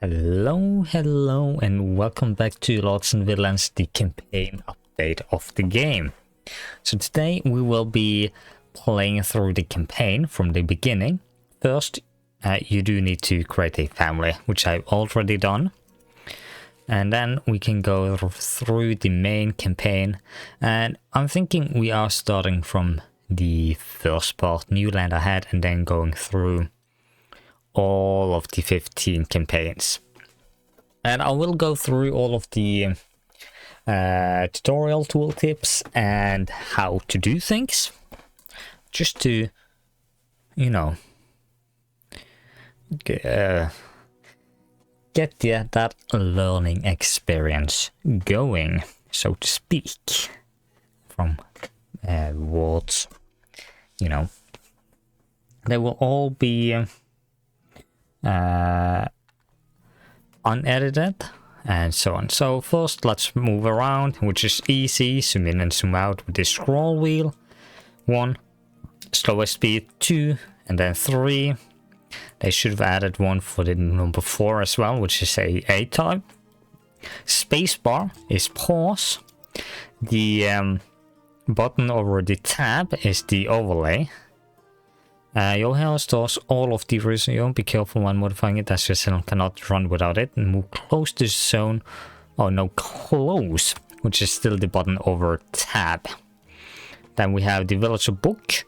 Hello, and welcome back to Lords and Villains, the campaign update of the game. So today we will be playing through the campaign from the beginning. First, you do need to create a family, which I've already done. And then we can go through the main campaign. And I'm thinking we are starting from the first part, New Land Ahead, and then going through all of the 15 campaigns. And I will go through all of the tutorial tooltips and how to do things, just to, you know, get that learning experience going, so to speak, from words. You know, they will all be unedited and so on. So first let's move around, which is easy. Zoom in and zoom out with the scroll wheel. 1, slowest speed 2, and then 3. They should have added one for the number 4 as well, which is a type. Spacebar is pause. The button over the tab is the overlay. Your health stores all of the resume. Be careful when modifying it, as your zone cannot run without it. And move close to the zone. Oh no, close, which is still the button over tab. Then we have the villager book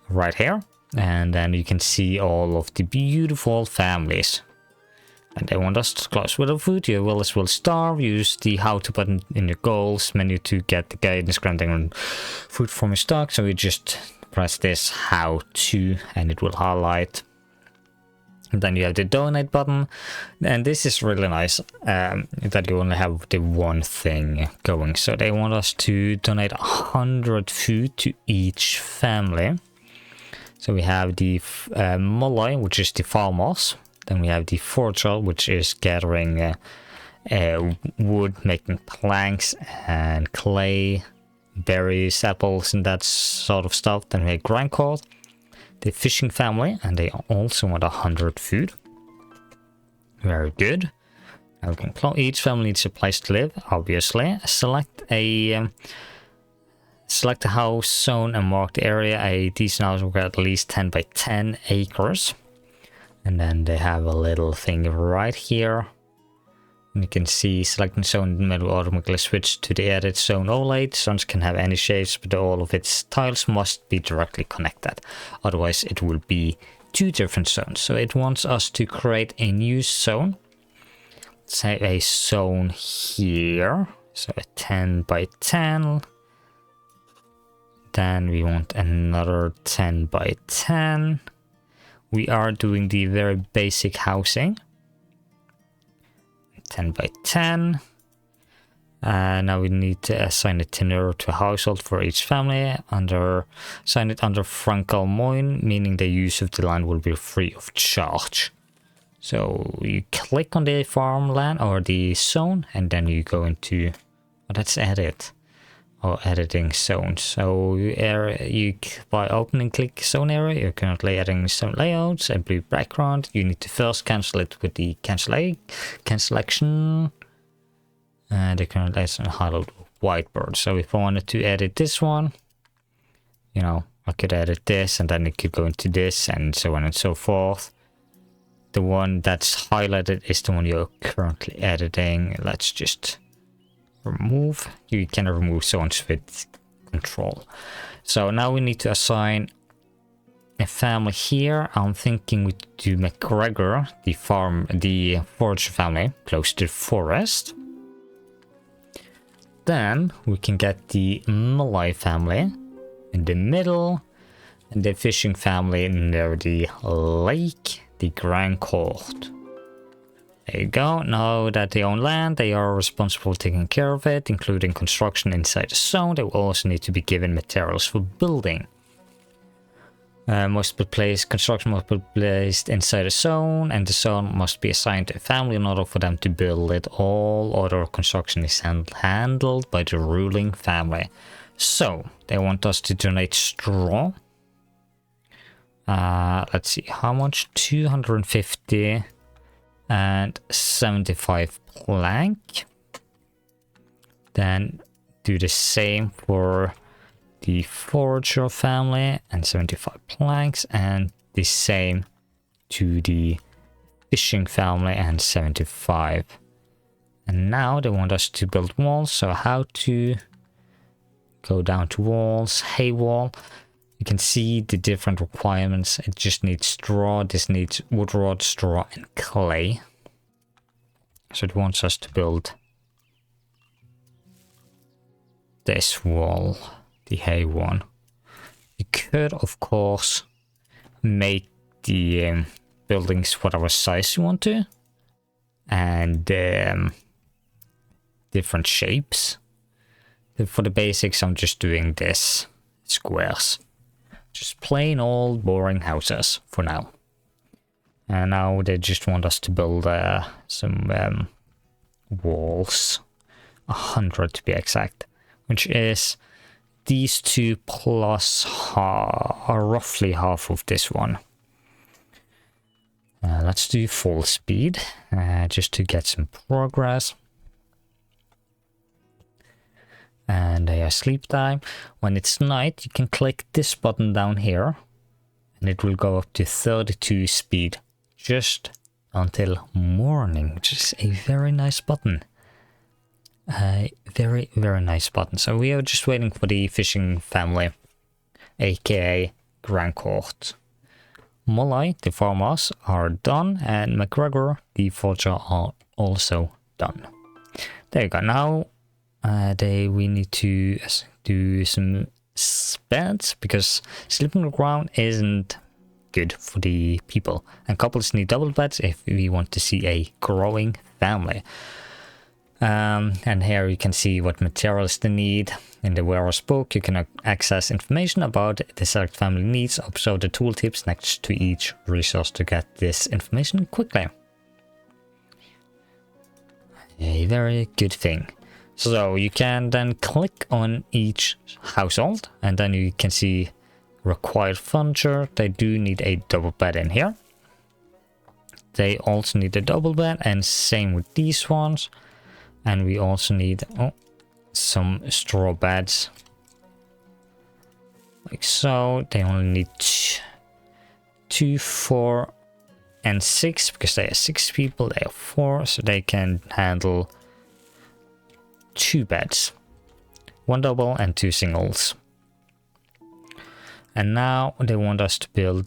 right here. And then you can see all of the beautiful families. And they want us to close with the food. Your village will starve. Use the how to button in your goals menu to get the guidance granting on food from your stock. So we just press this how to and it will highlight. And then you have the donate button, and this is really nice that you only have the one thing going. So they want us to donate 100 food to each family. So we have the Mulloy, which is the farmers. Then we have the Forestry, which is gathering wood, making planks and clay, berries, apples, and that sort of stuff. Then we have Grindcore, the fishing family, and they also want 100 food. Very good. Now we can close. Each family needs a place to live, obviously. Select a house zone and mark the area. A decent house will get at least 10 by 10 acres. And then they have a little thing right here. And you can see selecting zone in the middle will automatically switch to the edit zone overlay. Zones can have any shapes, but all of its tiles must be directly connected. Otherwise it will be 2 different zones. So it wants us to create a new zone. Say a zone here. So a 10 by 10. Then we want another 10 by 10. We are doing the very basic housing. 10 by 10. Now we need to assign a tenure to a household for each family. Assign it under Frankel Moin, meaning the use of the land will be free of charge. So you click on the farmland or the zone, and then you go into, let's edit. Or editing zones. So you by opening click zone area, you're currently adding zone layouts and blue background. You need to first cancel it with the cancellation. And the current layout highlight whiteboard. So if I wanted to edit this one, you know, I could edit this, and then it could go into this, and so on and so forth. The one that's highlighted is the one you're currently editing. Let's just remove. You can remove zones with control. So now we need to assign a family here. I'm thinking we do McGregor, the forage family, close to the forest. Then we can get the Malay family in the middle, and the fishing family near the lake, the Grand Court. There you go. Now that they own land, they are responsible for taking care of it, including construction inside the zone. They will also need to be given materials for building. Construction must be placed inside the zone, and the zone must be assigned to a family in order for them to build it. All other construction is handled by the ruling family. So they want us to donate straw. Let's see, how much? 250. and 75 plank. Then do the same for the forager family and 75 planks, and the same to the fishing family and 75. And now they want us to build walls, so how to go down to walls, hay wall. You can see the different requirements. It just needs straw, this needs wood rod, straw and clay. So it wants us to build this wall, the hay one. You could of course make the buildings whatever size you want to, and different shapes. For the basics, I'm just doing this squares, just plain old boring houses for now. And now they just want us to build some walls, 100 to be exact, which is these two plus roughly half of this one. Let's do full speed, just to get some progress. And they are sleep time. When it's night, you can click this button down here, and it will go up to 32 speed, just until morning, which is a very nice button. Very, very nice button. So we are just waiting for the fishing family, aka Grand Court. Molly, the farmers, are done, and McGregor, the forger, are also done. There you go. Now we need to do some beds, because sleeping on the ground isn't good for the people, and couples need double beds if we want to see a growing family. And here you can see what materials they need. In the wearer's book, you can access information about the select family needs. Observe the tooltips next to each resource to get this information quickly. A very good thing. So you can then click on each household, and then you can see required furniture. They do need a double bed in here. They also need a double bed, and same with these ones. And we also need some straw beds, like so. They only need 2, 4 and 6, because they are 6 people, they are 4, so they can handle 2 beds, 1 double and 2 singles. And now they want us to build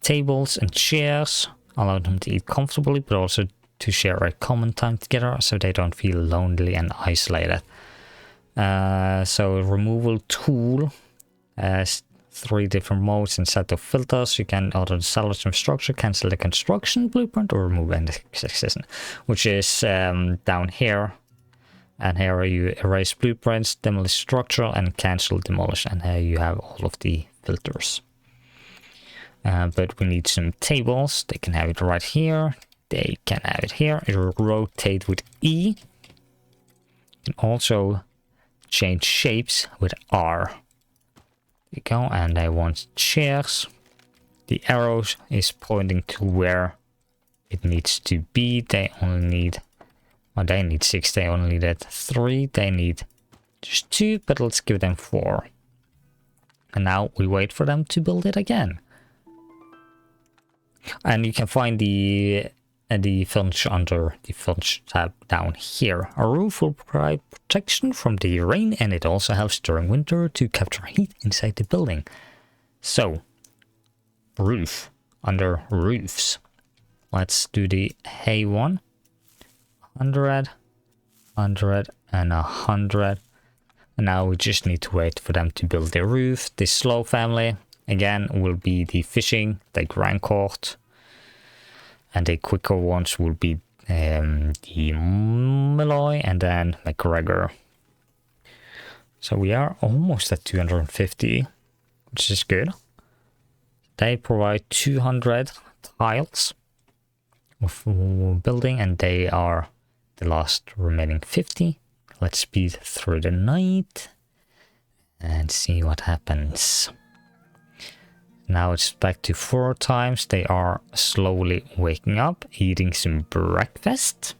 tables and chairs, allow them to eat comfortably, but also to share a common time together, so they don't feel lonely and isolated. So removal tool has 3 different modes and set of filters. You can alter the salvage from structure, cancel the construction blueprint, or remove any existing, which is down here. And here you erase blueprints, demolish structure, and cancel demolish. And here you have all of the filters. But we need some tables. They can have it right here. They can have it here. It will rotate with E. You can also change shapes with R. There you go. And I want chairs. The arrows is pointing to where it needs to be. They only need, well, they need 6. They only needed 3. They need just 2, but let's give them 4. And now we wait for them to build it again. And you can find the furniture under the furniture tab down here. A roof will provide protection from the rain, and it also helps during winter to capture heat inside the building. So, roof, under roofs. Let's do the hay one. 100, 100, and 100. And now we just need to wait for them to build their roof. The slow family, again, will be the fishing, the Grand Court. And the quicker ones will be the Malloy and then McGregor. So we are almost at 250, which is good. They provide 200 tiles of building, and they are the last remaining 50. Let's speed through the night and see what happens. Now it's back to 4 times. They are slowly waking up, eating some breakfast.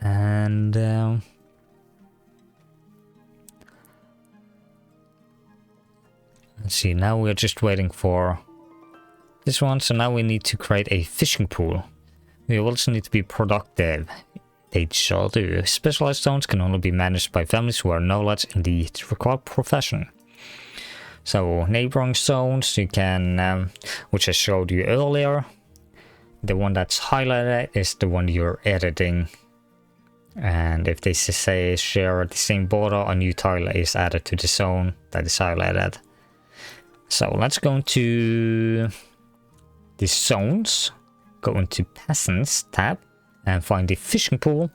And let's see, now we're just waiting for this one. So now we need to create a fishing pool. We also need to be productive. They shall do. Specialized zones can only be managed by families who are knowledge in the required profession. So neighboring zones, you can, which I showed you earlier. The one that's highlighted is the one you're editing. And if they say share the same border, a new tile is added to the zone that is highlighted. So let's go into the zones, go into peasants tab and find the fishing pool.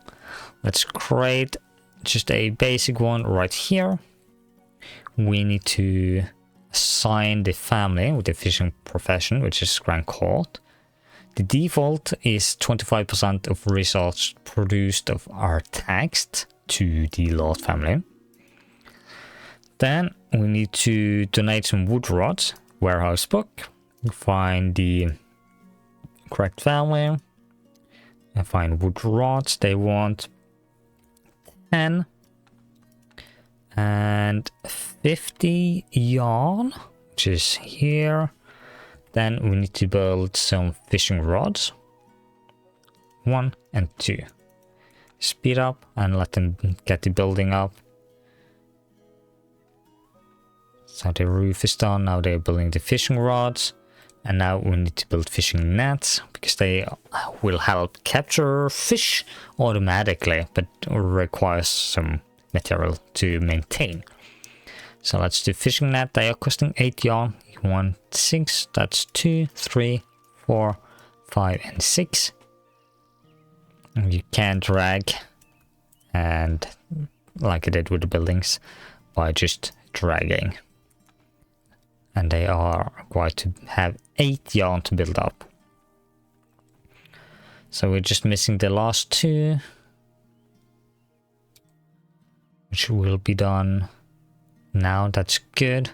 Let's create just a basic one right here. We need to assign the family with the fishing profession, which is Grand Court. The default is 25% of results produced of are taxed to the Lord family. Then we need to donate some wood rods, warehouse book, find the correct family, and find wood rods. They want 10 and 50 yarn, which is here. Then we need to build some fishing rods, 1 and 2. Speed up and let them get the building up. So the roof is done. Now they're building the fishing rods. And now we need to build fishing nets, because they will help capture fish automatically, but requires some material to maintain. So let's do fishing net. They are costing 8 yarn. You want 6. That's 2, 3, 4, 5, and 6. And you can drag, and like I did with the buildings, by just dragging. And they are required to have 8 yarn to build up. So we're just missing the last 2, which will be done now. That's good.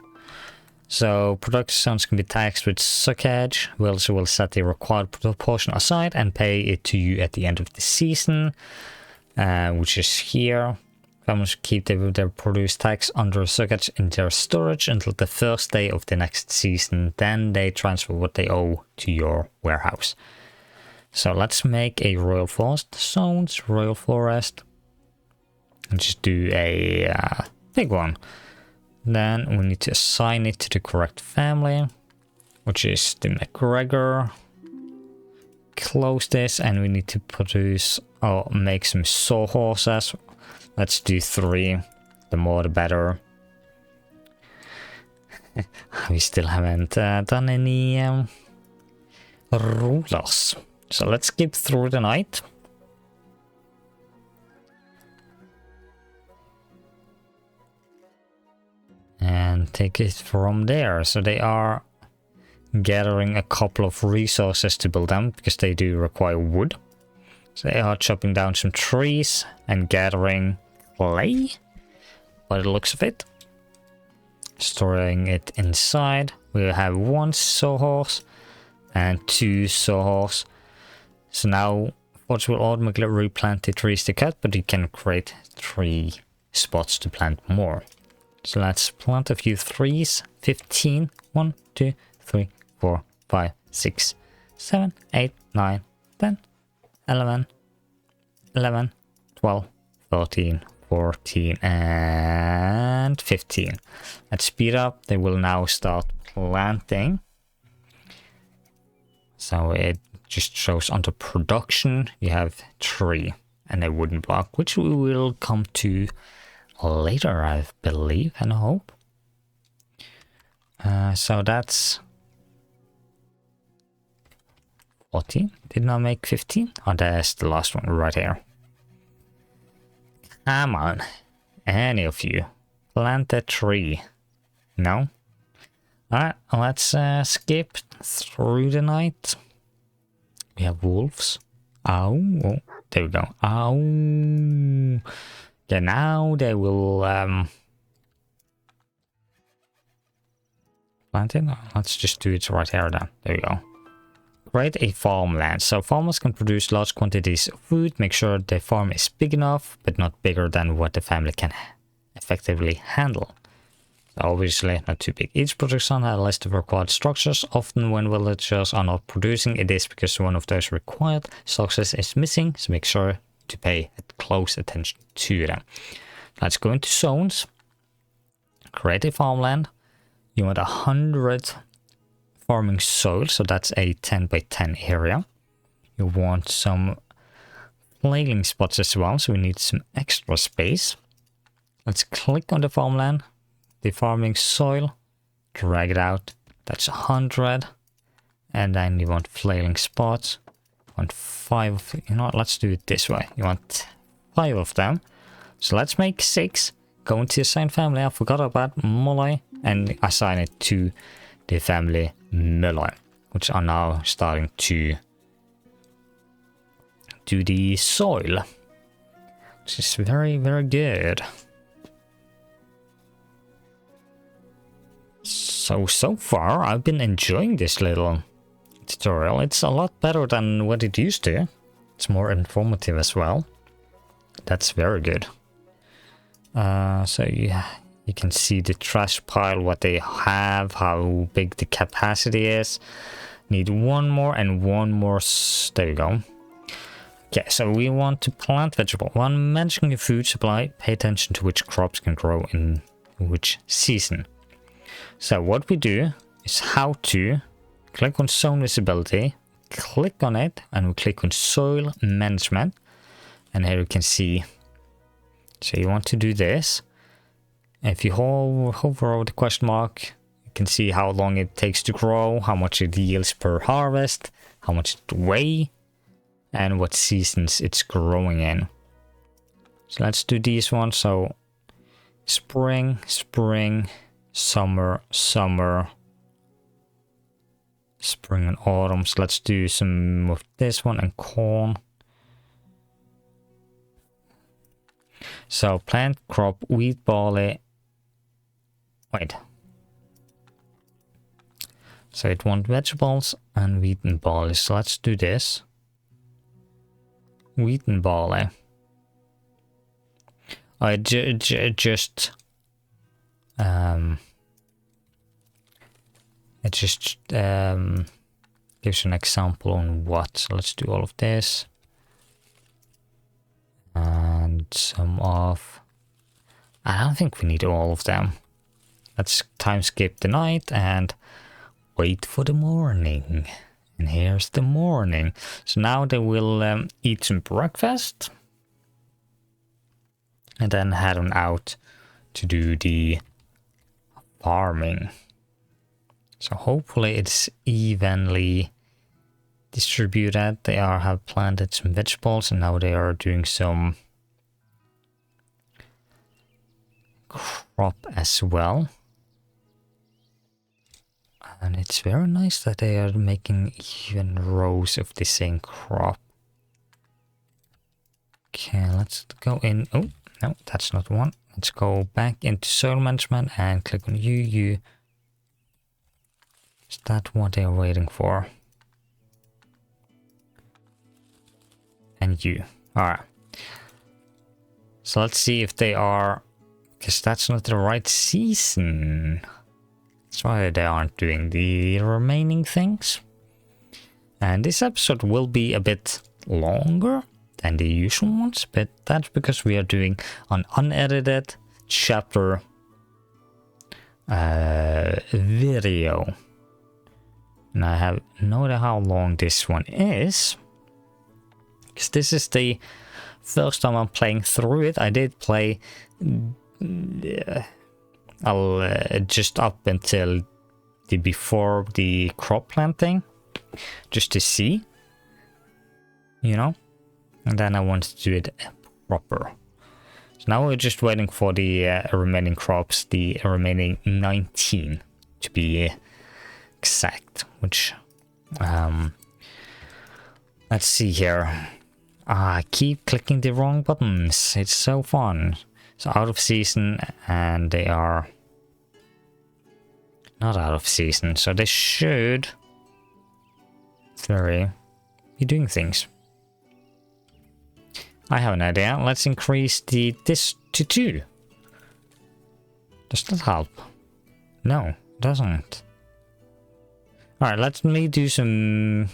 So production zones can be taxed with suckage. We also will set the required proportion aside and pay it to you at the end of the season, which is here. Farmers keep their produce tax under suckage in their storage until the first day of the next season. Then they transfer what they owe to your warehouse. So let's make a royal forest zones, royal forest, and just do a big one. Then we need to assign it to the correct family, which is the McGregor. Close this, and we need to produce or make some sawhorses. Let's do 3. The more the better. We still haven't done any rulers. So let's skip through the night. And take it from there. So they are gathering a couple of resources to build them, because they do require wood. So they are chopping down some trees and gathering clay, by the looks of it. Storing it inside. We'll have 1 sawhorse and 2 sawhorse. So now Forge will automatically replant the trees to cut, but you can create 3 spots to plant more. So let's plant a few 3s. 15. 1, 2, 3, 4, 5, 6, 7, 8, 9, 10, 11, 11, 12, 13, 14, and 15. Let's speed up. They will now start planting. So it just shows under production you have 3 and a wooden block, which we will come to later, I believe and hope. So that's 14. Did not make 15. Oh, there's the last one right here. Come on, any of you, plant a tree. No? Alright, let's skip through the night. We have wolves. Ow, oh, there we go. Ow. Okay, now they will planted. Let's just do it right here then. There you go. Create a farmland. So farmers can produce large quantities of food. Make sure the farm is big enough, but not bigger than what the family can effectively handle. So obviously not too big. Each project zone has a list of required structures. Often when villagers are not producing, it is because one of those required structures is missing. So make sure to pay close attention to them. Let's go into zones. Create a farmland. You want 100 farming soil, so that's a 10 by 10 area. You want some flailing spots as well, so we need some extra space. Let's click on the farmland, the farming soil, drag it out. That's 100. And then you want flailing spots. You want 5. You know what, let's do it this way. You want 5 of them. So let's make 6. Go into assign family. I forgot about Molly, and assign it to the family Villeins, which are now starting to do the soil, which is very, very good. So far I've been enjoying this little tutorial. It's a lot better than what it used to. It's more informative as well. That's very good. So yeah, you can see the trash pile, what they have, how big the capacity is. Need one more and one more. There you go. Okay, so we want to plant vegetable. When managing your food supply, pay attention to which crops can grow in which season. So what we do is how to click on zone visibility, click on it, and we click on soil management. And here you can see, so you want to do this. If you hover over the question mark, you can see how long it takes to grow, how much it yields per harvest, how much it weighs, and what seasons it's growing in. So let's do these ones. So spring, spring, summer, summer, spring and autumn. So let's do some of this one and corn. So plant, crop, wheat, barley. Wait. So it wants vegetables and wheat and barley. So let's do this. Wheat and barley. I just gives an example on what. So let's do all of this. And some of... I don't think we need all of them. Let's time skip the night and wait for the morning. And here's the morning. So now they will eat some breakfast. And then head on out to do the farming. So hopefully it's evenly distributed. They have planted some vegetables and now they are doing some crop as well. And it's very nice that they are making even rows of the same crop. Okay, let's go in. Oh, no, that's not one. Let's go back into soil management and click on you. Is that what they're waiting for? And you. Alright. So let's see if they are... Because that's not the right season. That's why they aren't doing the remaining things. And this episode will be a bit longer than the usual ones, but that's because we are doing an unedited chapter video. And I have no idea how long this one is. Because this is the first time I'm playing through it. I did play just up until before the crop planting, just to see, you know, and then I wanted to do it proper. So now we're just waiting for the remaining crops, the remaining 19 to be exact, which let's see here. I keep clicking the wrong buttons. It's so fun. So out of season, and they are not out of season, so they should be doing things. I have an idea. Let's increase this to 2. Does that help? No, it doesn't. Alright, let me do some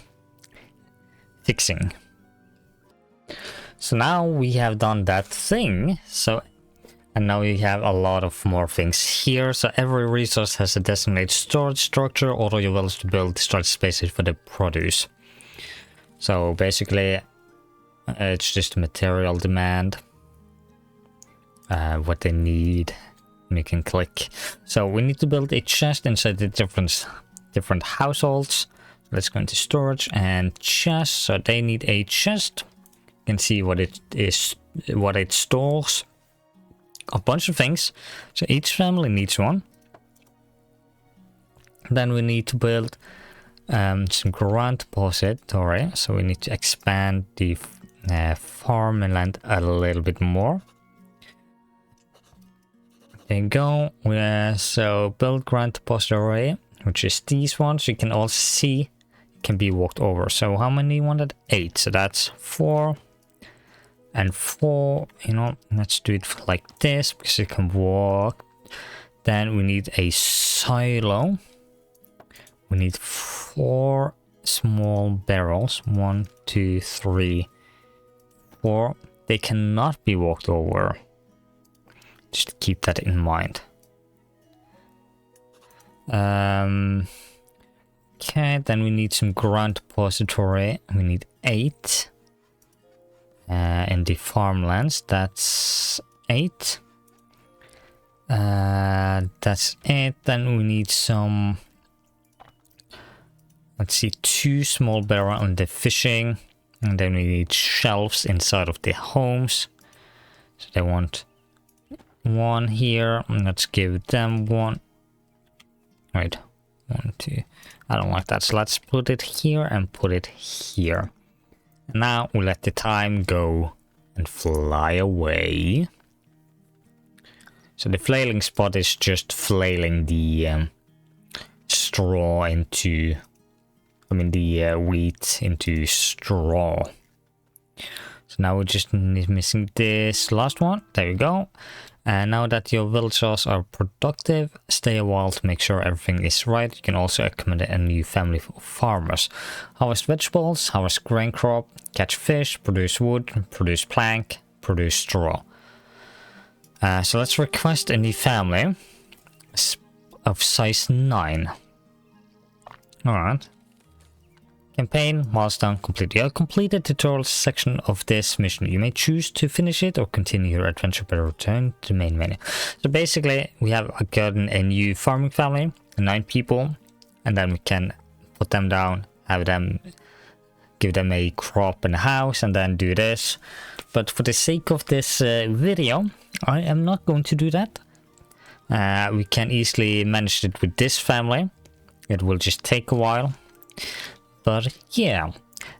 fixing. So now we have done that thing. And now we have a lot of more things here. So every resource has a designated storage structure. Order your wells to build storage spaces for the produce. So basically, it's just material demand. What they need. And you can click. So we need to build a chest inside the different households. Let's go into storage and chest. So they need a chest. You can see what it is, what it stores. A bunch of things. So each family needs one. Then we need to build some ground depository. So we need to expand the farmland a little bit more. There you go. So build ground depository, which is these ones. You can also see it can be walked over. So how many you wanted? 8. So that's 4. And 4, you know, let's do it like this because it can walk. Then we need a silo. We need 4 small barrels. 1, 2, 3, 4. They cannot be walked over. Just keep that in mind. Okay, then we need some ground depository. We need 8. In the farmlands, that's 8. That's it. Then we need some, let's see, 2 small barrels on the fishing, and then we need shelves inside of the homes. So they want 1 here. Let's give them 1. Right, 1, 2. I don't like that, so let's put it here and put it here. Now we let the time go and fly away. So the flailing spot is just flailing the straw into, the wheat into straw. So now we're just missing this last one. There you go. And now that your villagers are productive, stay a while to make sure everything is right. You can also accommodate a new family of farmers. Harvest vegetables, harvest grain crop, catch fish, produce wood, produce plank, produce straw. So let's request a new family of size 9. Alright. Campaign, milestone complete. You have completed the tutorial section of this mission. You may choose to finish it or continue your adventure by return to the main menu. So basically, we have gotten a new farming family, 9 people, and then we can put them down, have them, give them a crop and a house, and then do this. But for the sake of this video, I am not going to do that. We can easily manage it with this family. It will just take a while. But yeah,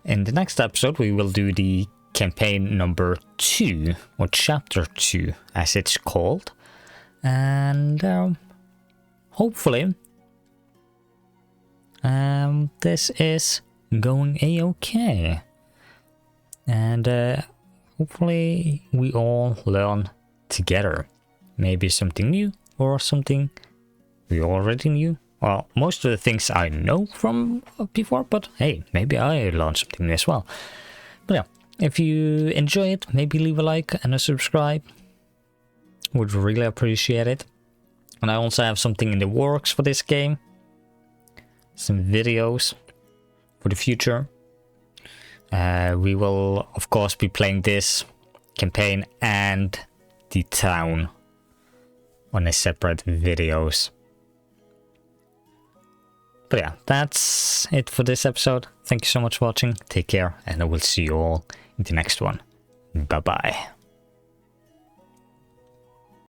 in the next episode we will do the campaign number 2, or chapter 2 as it's called. And hopefully this is going a-okay. And hopefully we all learn together. Maybe something new or something we already knew. Well, most of the things I know from before, but hey, maybe I learned something new as well. But yeah, if you enjoy it, maybe leave a like and a subscribe. Would really appreciate it. And I also have something in the works for this game. Some videos for the future. We will, of course, be playing this campaign and the town on a separate videos. But yeah, that's it for this episode. Thank you so much for watching. Take care, and I will see you all in the next one. Bye bye.